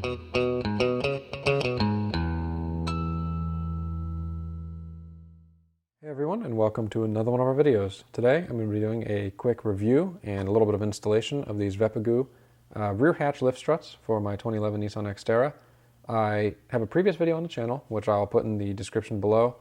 Hey everyone, and welcome to another one of our videos. Today I'm going to be doing a quick review and a little bit of installation of these Vepagoo rear hatch lift struts for my 2011 Nissan Xterra. I have a previous video on the channel, which I'll put in the description below,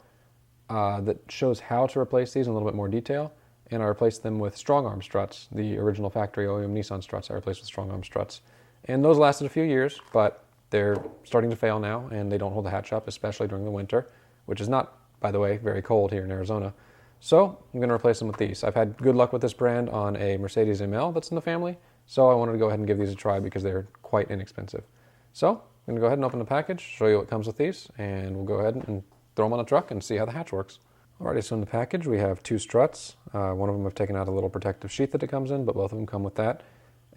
that shows how to replace these in a little bit more detail, and I replaced them with strong arm struts, the original factory OEM Nissan struts I replaced with strong arm struts. And those lasted a few years, but they're starting to fail now, and they don't hold the hatch up, especially during the winter, which is not, by the way, very cold here in Arizona. So I'm going to replace them with these. I've had good luck with this brand on a Mercedes ML that's in the family, so I wanted to go ahead and give these a try because they're quite inexpensive. So I'm going to go ahead and open the package, show you what comes with these, and we'll go ahead and throw them on the truck and see how the hatch works. Alrighty, so in the package we have two struts. One of them I've taken out a little protective sheath that it comes in, but both of them come with that.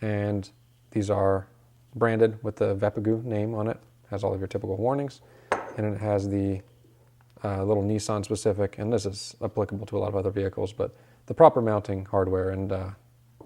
And these are branded with the Vepagoo name on it. Has all of your typical warnings, and it has the little Nissan specific, and this is applicable to a lot of other vehicles, but the proper mounting hardware and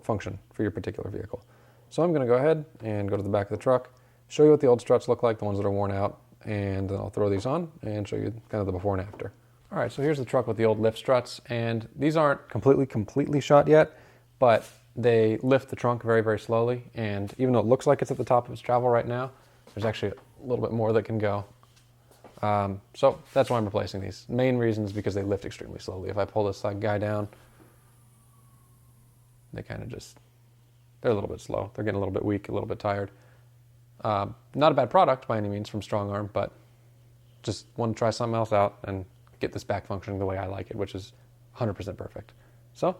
function for your particular vehicle. So I'm going to go ahead and go to the back of the truck, show you what the old struts look like, the ones that are worn out, and then I'll throw these on and show you kind of the before and after. All right, so here's the truck with the old lift struts, and these aren't completely shot yet, but they lift the trunk very, very slowly, and even though it looks like it's at the top of its travel right now, there's actually a little bit more that can go. So that's why I'm replacing these. Main reason is because they lift extremely slowly. If I pull this guy down, they kind of just, they're a little bit slow. They're getting a little bit weak, a little bit tired. Not a bad product by any means from Strong Arm, but just want to try something else out and get this back functioning the way I like it, which is 100% perfect. So I'm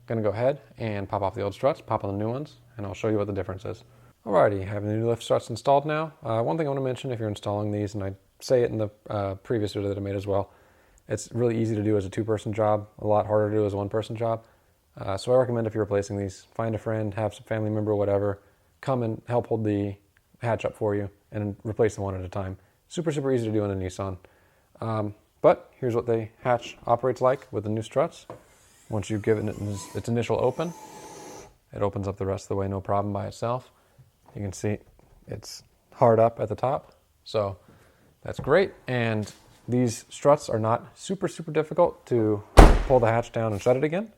going to go ahead and pop off the old struts, pop on the new ones, and I'll show you what the difference is. Alrighty, I have the new lift struts installed now. One thing I want to mention if you're installing these, and I say it in the previous video that I made as well, it's really easy to do as a two-person job, a lot harder to do as a one-person job. So I recommend if you're replacing these, find a friend, have some family member or whatever, come and help hold the hatch up for you and replace them one at a time. Super easy to do in a Nissan. But here's what the hatch operates like with the new struts. Once you've given it its initial open, it opens up the rest of the way no problem by itself. You can see it's hard up at the top, so that's great. And these struts are not super difficult to pull the hatch down and shut it again,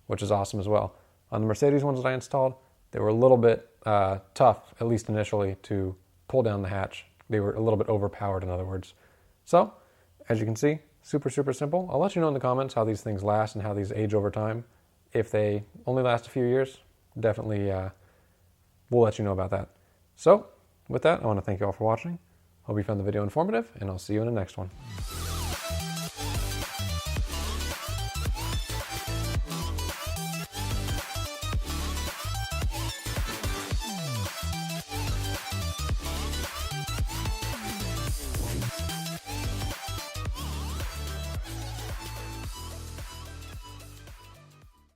which is awesome as well. On the Mercedes ones that I installed, they were a little bit tough, at least initially, to pull down the hatch. They were a little bit overpowered, in other words. So, as you can see, super simple. I'll let you know in the comments how these things last and how these age over time. If they only last a few years, definitely we'll let you know about that. So, with that, I want to thank you all for watching. Hope you found the video informative, and I'll see you in the next one.